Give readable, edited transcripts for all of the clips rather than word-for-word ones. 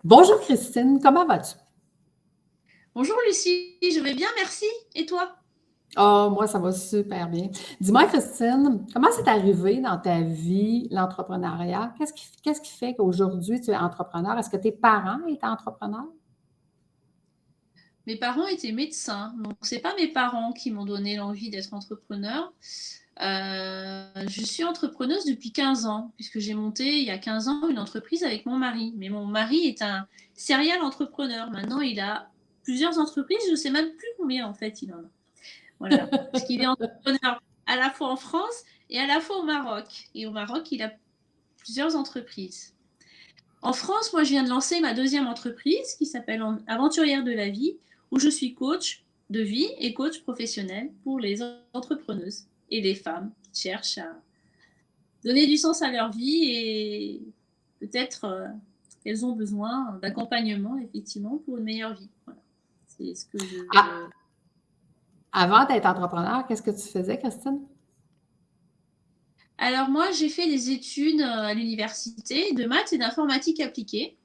Bonjour Christine, comment vas-tu? Bonjour Lucie, je vais bien, merci. Et toi? Oh, moi, ça va super bien. Dis-moi, Christine, comment c'est arrivé dans ta vie l'entrepreneuriat? Qu'est-ce qui fait qu'aujourd'hui tu es entrepreneur? Est-ce que tes parents étaient entrepreneurs? Mes parents étaient médecins, donc c'est pas mes parents qui m'ont donné l'envie d'être entrepreneur. Je suis entrepreneuse depuis 15 ans, puisque j'ai monté il y a 15 ans une entreprise avec mon mari. Mais mon mari est un serial entrepreneur. Maintenant, il a plusieurs entreprises, je ne sais même plus combien en fait il en a. Voilà, parce qu'il est entrepreneur à la fois en France et à la fois au Maroc. Et au Maroc, il a plusieurs entreprises. En France, moi, je viens de lancer ma deuxième entreprise qui s'appelle Aventurière de la vie, où je suis coach de vie et coach professionnel pour les entrepreneuses et les femmes qui cherchent à donner du sens à leur vie et peut-être qu'elles ont besoin d'accompagnement, effectivement, pour une meilleure vie. Voilà. C'est ce que je... Ah, avant d'être entrepreneur, qu'est-ce que tu faisais, Christine? Alors moi, j'ai fait des études à l'université de maths et d'informatique appliquée.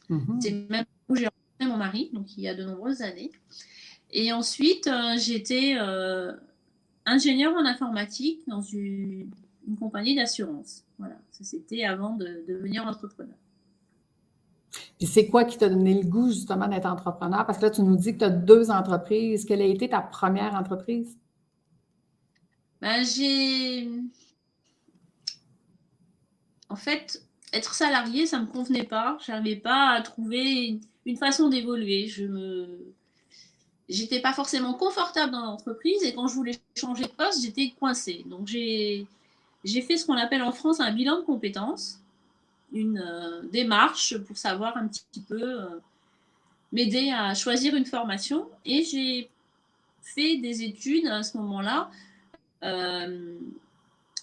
C'est Mhm. même où j'ai rencontré mon mari, donc il y a de nombreuses années. Et ensuite, j'étais ingénieure en informatique dans une compagnie d'assurance. Voilà, ça c'était avant de devenir entrepreneur. Puis c'est quoi qui t'a donné le goût justement d'être entrepreneur? Parce que là, tu nous dis que tu as deux entreprises. Quelle a été ta première entreprise? Ben, en fait, être salarié, ça me convenait pas. Je n'arrivais pas à trouver une façon d'évoluer. J'étais pas forcément confortable dans l'entreprise et quand je voulais changer de poste, j'étais coincée. Donc j'ai fait ce qu'on appelle en France un bilan de compétences, une démarche pour savoir un petit peu m'aider à choisir une formation et j'ai fait des études à ce moment-là, euh,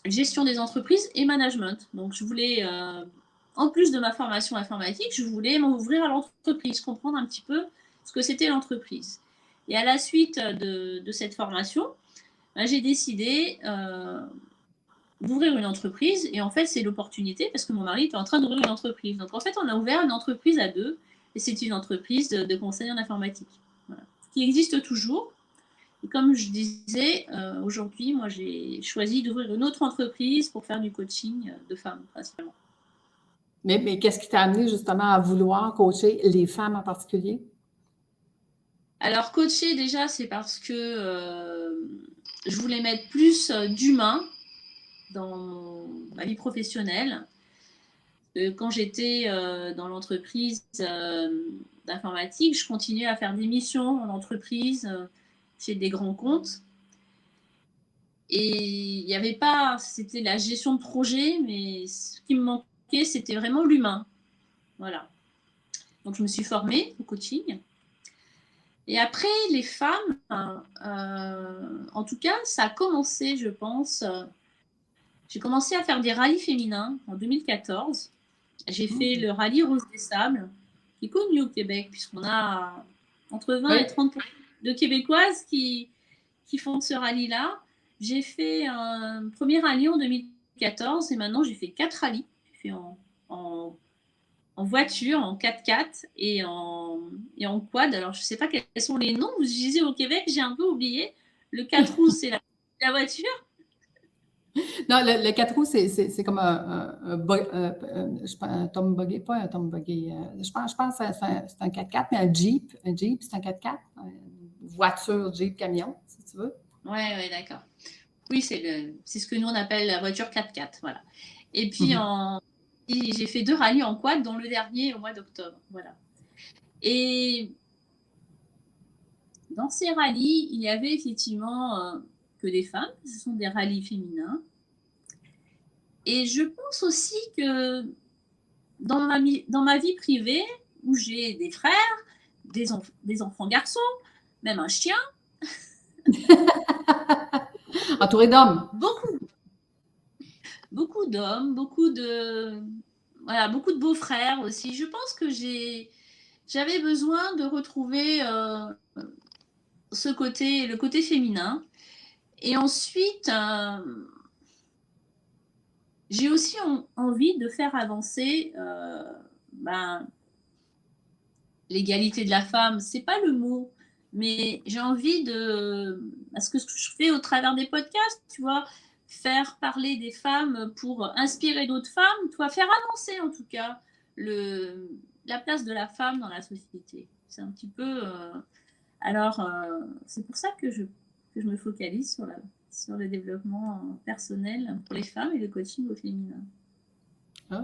gestion des entreprises et management. Donc je voulais, en plus de ma formation informatique, je voulais m'ouvrir à l'entreprise, comprendre un petit peu ce que c'était l'entreprise. Et à la suite de cette formation, ben, j'ai décidé d'ouvrir une entreprise. Et en fait, c'est l'opportunité parce que mon mari était en train d'ouvrir une entreprise. Donc en fait, on a ouvert une entreprise à deux. Et c'est une entreprise de conseil en informatique. Voilà. Qui existe toujours. Et comme je disais, aujourd'hui, moi, j'ai choisi d'ouvrir une autre entreprise pour faire du coaching de femmes, principalement. Mais qu'est-ce qui t'a amené justement à vouloir coacher les femmes en particulier? Alors, coacher, déjà, c'est parce que je voulais mettre plus d'humain dans ma vie professionnelle. Quand j'étais dans l'entreprise d'informatique, je continuais à faire des missions en entreprise, chez des grands comptes. Et il n'y avait pas, c'était la gestion de projet, mais ce qui me manquait, c'était vraiment l'humain. Voilà. Donc je me suis formée au coaching. Et après, les femmes, en tout cas, ça a commencé, je pense. J'ai commencé à faire des rallyes féminins en 2014. J'ai fait Hmm. le rallye Rose des Sables, qui est connu au Québec, puisqu'on a entre 20 et Oui. 30 de Québécoises qui font ce rallye-là. J'ai fait un premier rallye en 2014 et maintenant j'ai fait 4 rallyes. J'ai fait en, en voiture, en 4x4 et en quad. Alors je ne sais pas quels sont les noms, vous utilisez au Québec, j'ai un peu oublié. Le 4 roues, c'est la voiture. Non, le 4 roues, c'est comme un Tom Buggy, pas un Tom Buggy. Je pense que c'est un 4x4, mais un Jeep. Un Jeep, c'est un 4x4. Une voiture, Jeep, camion, si tu veux. Ouais, ouais, d'accord. Oui, c'est ce que nous on appelle la voiture 4x4, voilà. Et puis Mhm. j'ai fait 2 rallyes en quad, dont le dernier au mois d'octobre, voilà. Et dans ces rallyes, il y avait effectivement que des femmes, ce sont des rallyes féminins. Et je pense aussi que dans ma vie privée, où j'ai des frères, des enfants garçons, même un chien, Entouré d'hommes. beaucoup, beaucoup d'hommes, voilà, beaucoup de beaux-frères aussi. Je pense que j'avais besoin de retrouver le côté féminin. Et ensuite, j'ai aussi envie de faire avancer ben, l'égalité de la femme, c'est pas le mot, mais j'ai envie de, parce que ce que je fais au travers des podcasts, tu vois, faire parler des femmes pour inspirer d'autres femmes, tu vois, faire avancer en tout cas la place de la femme dans la société. C'est un petit peu. Alors, c'est pour ça que je me focalise sur le développement personnel pour les femmes et le coaching au féminin. Ah.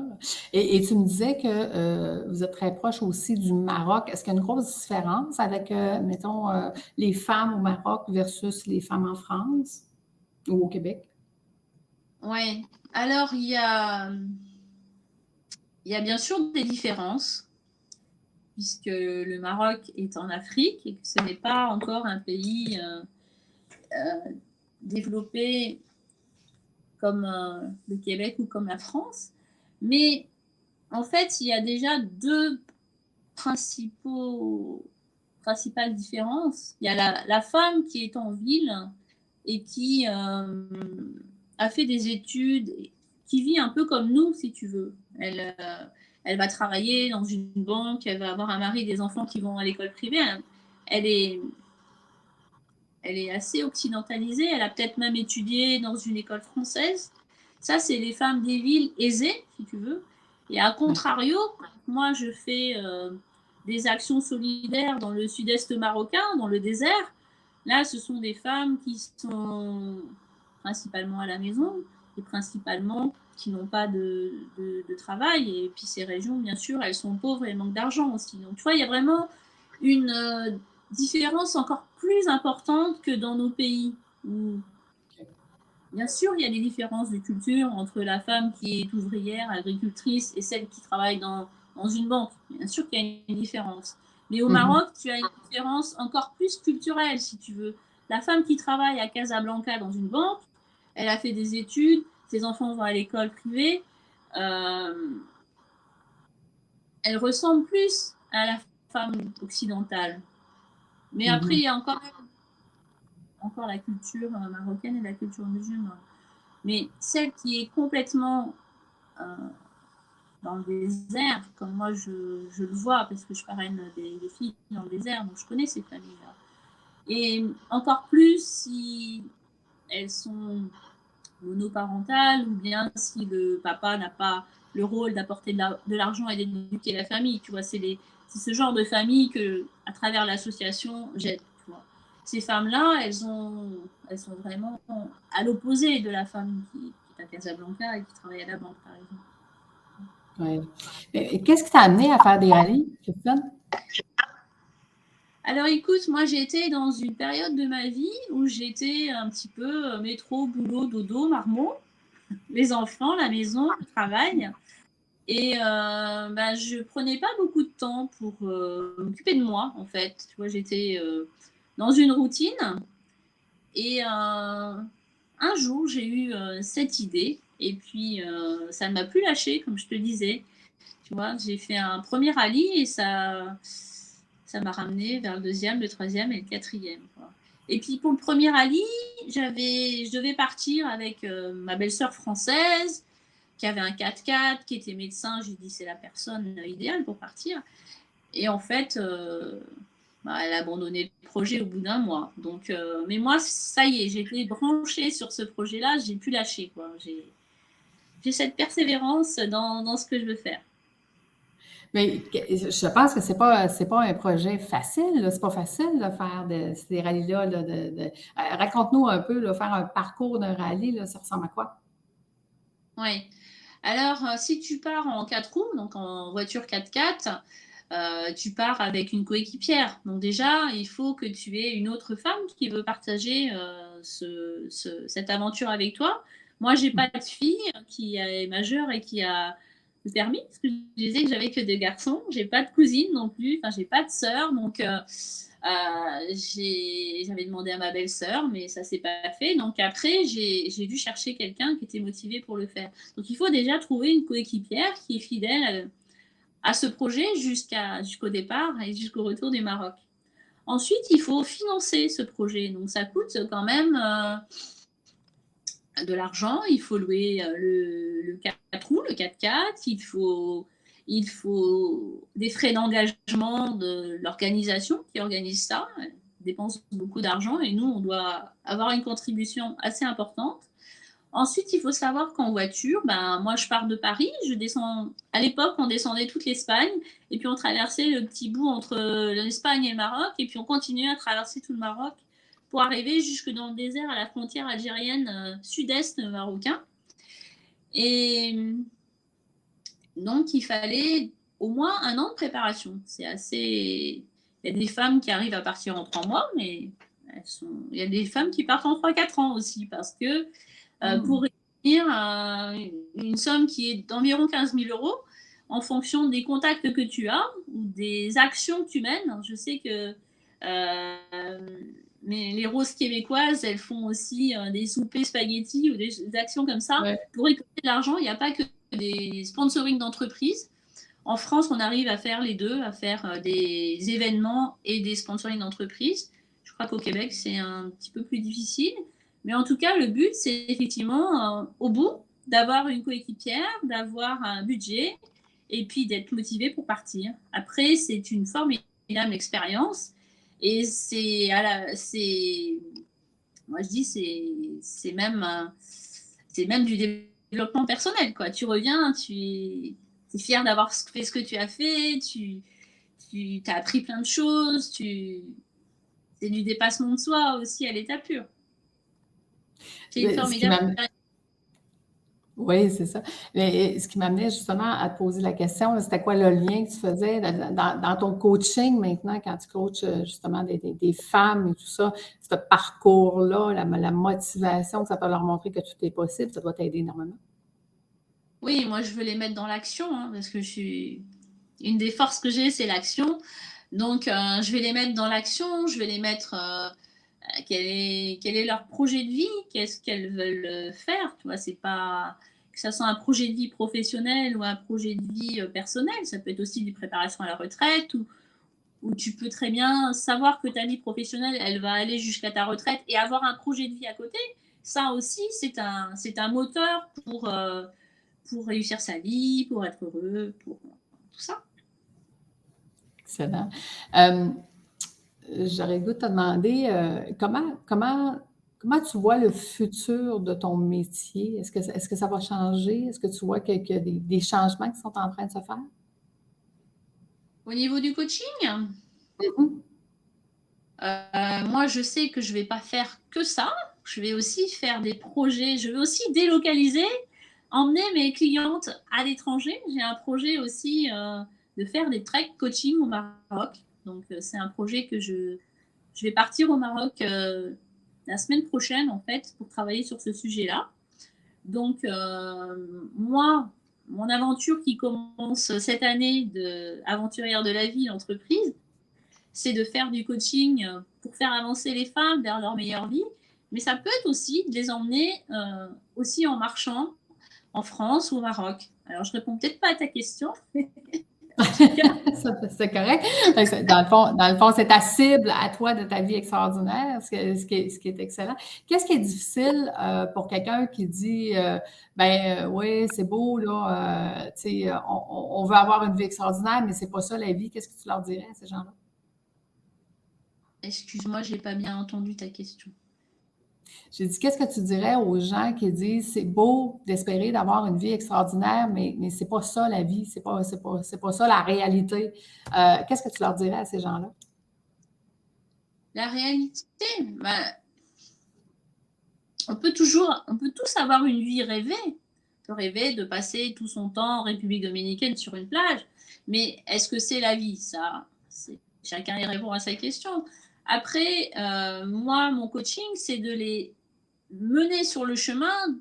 Et tu me disais que vous êtes très proche aussi du Maroc. Est-ce qu'il y a une grosse différence avec, mettons, les femmes au Maroc versus les femmes en France ou au Québec? Ouais. Alors, il y a bien sûr des différences, puisque le Maroc est en Afrique et que ce n'est pas encore un pays développé comme le Québec ou comme la France. Mais en fait, il y a déjà deux principales différences. Il y a la femme qui est en ville et qui a fait des études, qui vit un peu comme nous, si tu veux. Elle va travailler dans une banque, elle va avoir un mari, des enfants qui vont à l'école privée. Elle est, elle est assez occidentalisée, elle a peut-être même étudié dans une école française. Ça, c'est les femmes des villes aisées, si tu veux. Et à contrario, moi, je fais des actions solidaires dans le sud-est marocain, dans le désert. Là, ce sont des femmes qui sont principalement à la maison et principalement qui n'ont pas de travail. Et puis ces régions, bien sûr, elles sont pauvres et elles manquent d'argent aussi. Donc, tu vois, il y a vraiment une différence encore plus importante que dans nos pays où, bien sûr, il y a des différences de culture entre la femme qui est ouvrière, agricultrice et celle qui travaille dans une banque. Bien sûr qu'il y a une différence. Mais au Maroc, tu as une différence encore plus culturelle, si tu veux. La femme qui travaille à Casablanca dans une banque, elle a fait des études, ses enfants vont à l'école privée, elle ressemble plus à la femme occidentale. Mais après, il y a encore la culture marocaine et la culture musulmane. Mais celle qui est complètement dans le désert, comme moi je le vois, parce que je parraine des filles dans le désert, donc je connais ces familles-là. Et encore plus si elles sont monoparentales ou bien si le papa n'a pas le rôle d'apporter de l'argent et d'éduquer la famille. Tu vois, c'est ce genre de famille que, à travers l'association, j'aide. Ces femmes-là, elles sont vraiment à l'opposé de la femme qui est à Casablanca et qui travaille à la banque, par exemple. Ouais. Et qu'est-ce qui t'a amené à faire des rallyes, Christiane? Alors écoute, moi j'ai été dans une période de ma vie où j'étais un petit peu métro, boulot, dodo, marmot, les enfants, la maison, le travail. Et je prenais pas beaucoup de temps pour m'occuper de moi, en fait. Tu vois, j'étais dans une routine. Et un jour, j'ai eu cette idée. Et puis, ça ne m'a plus lâché, comme je te disais. Tu vois, j'ai fait un premier rallye et ça m'a ramené vers le deuxième, le troisième et le quatrième. Quoi. Et puis, pour le premier rallye, je devais partir avec ma belle-sœur française qui avait un 4x4, qui était médecin. J'ai dit, c'est la personne idéale pour partir. Et en fait, elle a abandonné le projet au bout d'un mois. Donc, mais moi, ça y est, j'étais branchée sur ce projet-là, j'ai pu lâcher. Quoi. J'ai cette persévérance dans ce que je veux faire. Mais je pense que c'est pas un projet facile. C'est pas facile de faire ces rallyes-là. Raconte-nous un peu, là, faire un parcours d'un rallye, là, ça ressemble à quoi? Oui. Alors, si tu pars en 4 roues, donc en voiture 4x4, tu pars avec une coéquipière. Donc déjà, il faut que tu aies une autre femme qui veut partager cette aventure avec toi. Moi, j'ai pas de fille qui est majeure et qui a le permis, parce que je disais que j'avais que des garçons. J'ai pas de cousine non plus, enfin, j'ai pas de sœur, donc j'avais demandé à ma belle-sœur, mais ça s'est pas fait. Donc après, j'ai dû chercher quelqu'un qui était motivé pour le faire. Donc il faut déjà trouver une coéquipière qui est fidèle à ce projet jusqu'au départ et jusqu'au retour du Maroc. Ensuite, il faut financer ce projet. Donc ça coûte quand même de l'argent. Il faut louer le 4 roues, le 4x4. il faut des frais d'engagement de l'organisation qui organise ça, elle dépense beaucoup d'argent et nous, on doit avoir une contribution assez importante. Ensuite, il faut savoir qu'en voiture, ben, moi, je pars de Paris, je descends. À l'époque, on descendait toute l'Espagne et puis on traversait le petit bout entre l'Espagne et le Maroc et puis on continuait à traverser tout le Maroc pour arriver jusque dans le désert à la frontière algérienne sud-est marocain. Et donc, il fallait au moins 1 an de préparation. C'est assez. Il y a des femmes qui arrivent à partir en 3 mois, mais il y a des femmes qui partent en 3-4 ans aussi parce que pour réunir une somme qui est d'environ 15 000 euros en fonction des contacts que tu as ou des actions que tu mènes. Je sais que mais les roses québécoises, elles font aussi des soupers spaghettis ou des actions comme ça. Ouais. Pour récolter de l'argent, il n'y a pas que des sponsoring d'entreprises. En France, on arrive à faire les deux, à faire des événements et des sponsoring d'entreprises. Je crois qu'au Québec, c'est un petit peu plus difficile. Mais en tout cas, le but, c'est effectivement, au bout, d'avoir une coéquipière, d'avoir un budget et puis d'être motivé pour partir. Après, c'est une formidable expérience et moi je dis, c'est même du développement personnel, quoi. Tu reviens, tu es fier d'avoir fait ce que tu as fait, tu as appris plein de choses, c'est du dépassement de soi aussi à l'état pur. C'est une formidable. Oui, c'est ça. Mais ce qui m'amenait justement à te poser la question, c'était quoi le lien que tu faisais dans ton coaching maintenant, quand tu coaches justement des femmes et tout ça, ce parcours-là, la motivation que ça peut leur montrer que tout est possible, ça doit t'aider énormément. Oui, moi je veux les mettre dans l'action, hein, parce que une des forces que j'ai, c'est l'action. Donc je vais les mettre dans l'action, je vais les mettre quel est leur projet de vie, qu'est-ce qu'elles veulent faire. Tu vois, c'est pas que ça soit un projet de vie professionnel ou un projet de vie personnel. Ça peut être aussi des préparations à la retraite où tu peux très bien savoir que ta vie professionnelle, elle va aller jusqu'à ta retraite et avoir un projet de vie à côté. Ça aussi, c'est un moteur pour réussir sa vie, pour être heureux, pour tout ça. Excellent. J'aurais le goût de te demander comment tu vois le futur de ton métier? Est-ce que ça va changer? Est-ce que tu vois qu'il y a des changements qui sont en train de se faire? Au niveau du coaching, Mm-hmm. moi, je sais que je ne vais pas faire que ça. Je vais aussi faire des projets. Je vais aussi délocaliser, emmener mes clientes à l'étranger. J'ai un projet aussi de faire des trek coaching au Maroc. Donc, c'est un projet que je vais partir au Maroc la semaine prochaine, en fait, pour travailler sur ce sujet-là. Donc, moi, mon aventure qui commence cette année d'aventurière de la vie, l'entreprise, c'est de faire du coaching pour faire avancer les femmes vers leur meilleure vie. Mais ça peut être aussi de les emmener aussi en marchant en France ou au Maroc. Alors, je réponds peut-être pas à ta question. C'est correct. Dans le fond, c'est ta cible à toi de ta vie extraordinaire, ce qui est excellent. Qu'est-ce qui est difficile pour quelqu'un qui dit oui, c'est beau, là, on veut avoir une vie extraordinaire, mais c'est pas ça la vie. Qu'est-ce que tu leur dirais à ces gens-là? Excuse-moi, je n'ai pas bien entendu ta question. J'ai dit, qu'est-ce que tu dirais aux gens qui disent c'est beau d'espérer d'avoir une vie extraordinaire, mais c'est pas ça la vie, c'est pas ça la réalité. Qu'est-ce que tu leur dirais à ces gens-là? La réalité, on peut tous avoir une vie rêvée. On peut rêver de passer tout son temps en République dominicaine sur une plage, mais est-ce que c'est la vie? Ça, chacun y répond à sa question. Après, moi, mon coaching, c'est de les mener sur le chemin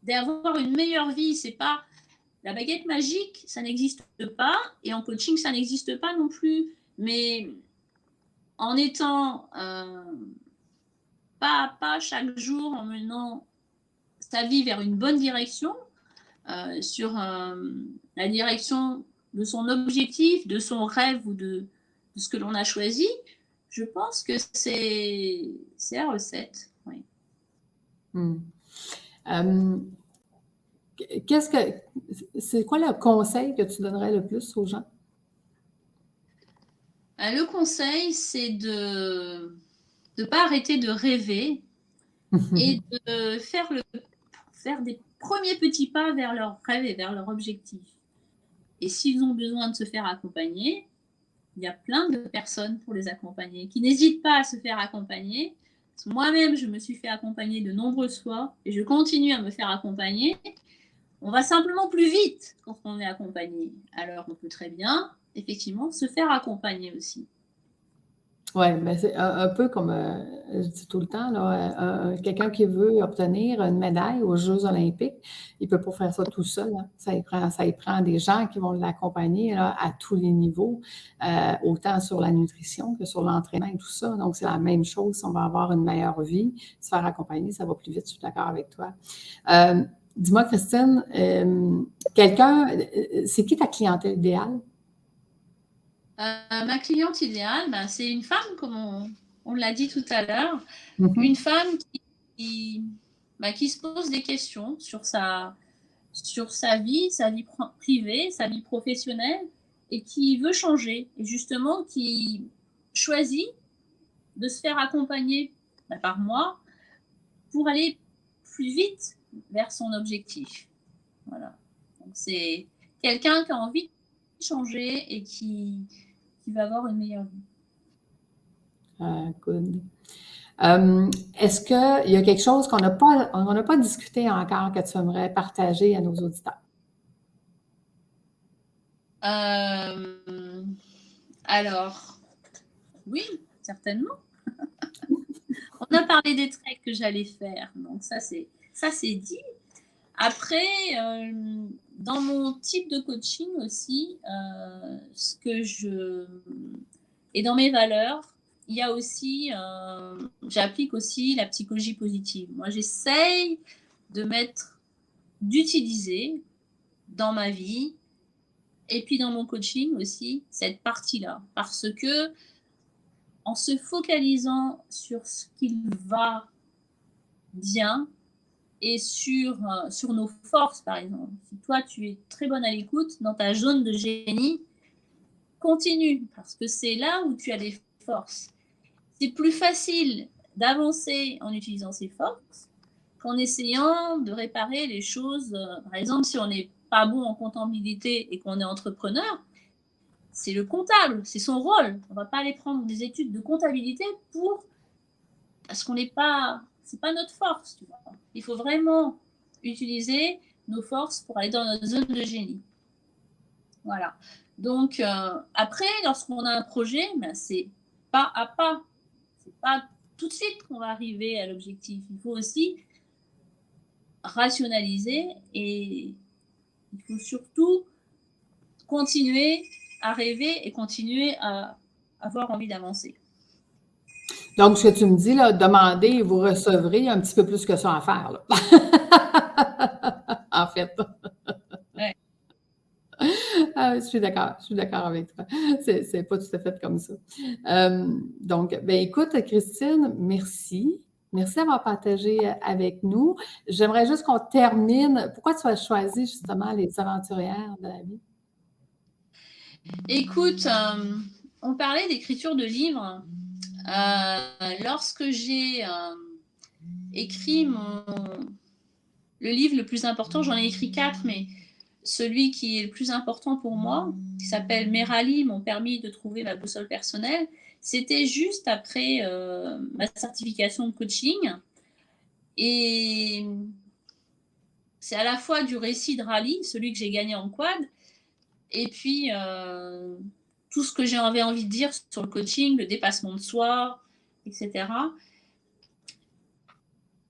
d'avoir une meilleure vie. C'est pas la baguette magique, ça n'existe pas, et en coaching, ça n'existe pas non plus. Mais en étant pas à pas chaque jour, en menant sa vie vers une bonne direction, sur la direction de son objectif, de son rêve ou de ce que l'on a choisi, je pense que c'est la recette. Oui. c'est quoi le conseil que tu donnerais le plus aux gens? Le conseil, c'est de ne pas arrêter de rêver et de faire des premiers petits pas vers leurs rêves et vers leur objectif. Et s'ils ont besoin de se faire accompagner, il y a plein de personnes pour les accompagner, qui n'hésitent pas à se faire accompagner. Moi-même, je me suis fait accompagner de nombreuses fois et je continue à me faire accompagner. On va simplement plus vite quand on est accompagné. Alors, on peut très bien, effectivement, se faire accompagner aussi. Oui, ben c'est un peu comme je dis tout le temps, là, quelqu'un qui veut obtenir une médaille aux Jeux olympiques, il ne peut pas faire ça tout seul. Hein. Ça y prend des gens qui vont l'accompagner là, à tous les niveaux, autant sur la nutrition que sur l'entraînement et tout ça. Donc, c'est la même chose si on va avoir une meilleure vie. Se faire accompagner, ça va plus vite, je suis d'accord avec toi. Dis-moi, Christine, c'est qui ta clientèle idéale? Ma cliente idéale, ben, c'est une femme, comme on l'a dit tout à l'heure, Mm-hmm. une femme qui se pose des questions sur sa vie privée, sa vie professionnelle, et qui veut changer, et justement qui choisit de se faire accompagner par moi pour aller plus vite vers son objectif. Voilà. Donc c'est quelqu'un qui a envie de changer et qui va avoir une meilleure vie. Good. Est-ce qu'il y a quelque chose qu'on n'a pas discuté encore que tu aimerais partager à nos auditeurs? Alors, oui, certainement. On a parlé des treks que j'allais faire, donc ça c'est dit. Après, dans mon type de coaching aussi, et dans mes valeurs, il y a aussi, j'applique aussi la psychologie positive. Moi, j'essaye d'utiliser dans ma vie et puis dans mon coaching aussi cette partie-là, parce que en se focalisant sur ce qui va bien et sur nos forces, par exemple. Si toi, tu es très bonne à l'écoute dans ta zone de génie, continue, parce que c'est là où tu as des forces. C'est plus facile d'avancer en utilisant ses forces qu'en essayant de réparer les choses. Par exemple, si on n'est pas bon en comptabilité et qu'on est entrepreneur, c'est le comptable, c'est son rôle. On ne va pas aller prendre des études de comptabilité parce qu'on n'est pas, c'est pas notre force. Tu vois. Il faut vraiment utiliser nos forces pour aller dans notre zone de génie. Voilà. Donc après, lorsqu'on a un projet, ben, c'est pas à pas. C'est pas tout de suite qu'on va arriver à l'objectif. Il faut aussi rationaliser et il faut surtout continuer à rêver et continuer à avoir envie d'avancer. Donc, ce que tu me dis, là, demandez et vous recevrez, il y a un petit peu plus que ça à faire, là. En fait. Ouais. Je suis d'accord avec toi. C'est pas tout à fait comme ça. Donc, ben écoute, Christine, merci. Merci d'avoir partagé avec nous. J'aimerais juste qu'on termine. Pourquoi tu as choisi justement les aventurières de la vie? Écoute, on parlait d'écriture de livres. Lorsque j'ai écrit le livre le plus important, j'en ai écrit 4, mais celui qui est le plus important pour moi, qui s'appelle Merali, m'ont permis de trouver ma boussole personnelle, c'était juste après ma certification de coaching. Et c'est à la fois du récit de rallye, celui que j'ai gagné en quad, et puis tout ce que j'avais envie de dire sur le coaching, le dépassement de soi, etc.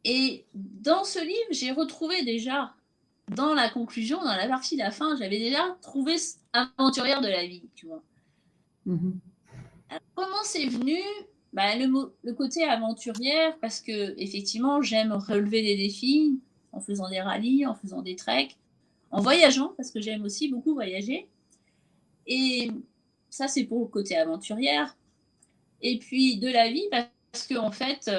Et dans ce livre, j'ai retrouvé déjà, dans la conclusion, dans la partie de la fin, j'avais déjà trouvé aventurière de la vie, tu vois. Mm-hmm. Alors, comment c'est venu? Le côté aventurière, parce que effectivement, j'aime relever des défis en faisant des rallyes, en faisant des treks, en voyageant, parce que j'aime aussi beaucoup voyager. Et ça, c'est pour le côté aventurière. Et puis de la vie, parce que en fait,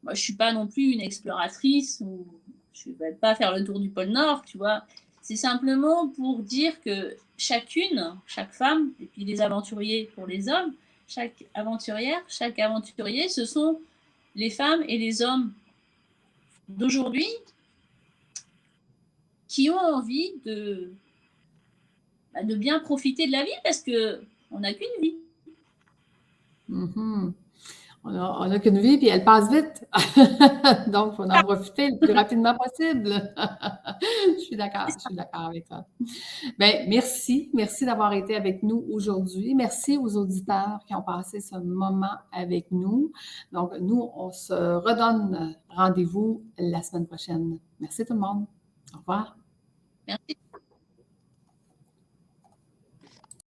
moi, je suis pas non plus une exploratrice ou je ne vais pas faire le tour du pôle Nord, tu vois. C'est simplement pour dire que chaque femme, et puis les aventuriers pour les hommes, chaque aventurière, chaque aventurier, ce sont les femmes et les hommes d'aujourd'hui qui ont envie de bien profiter de la vie parce qu'on n'a qu'une vie. Mhm. On n'a qu'une vie, puis elle passe vite. Donc, il faut en profiter le plus rapidement possible. Je suis d'accord avec toi. Bien, merci. Merci d'avoir été avec nous aujourd'hui. Merci aux auditeurs qui ont passé ce moment avec nous. Donc, nous, on se redonne rendez-vous la semaine prochaine. Merci tout le monde. Au revoir. Merci.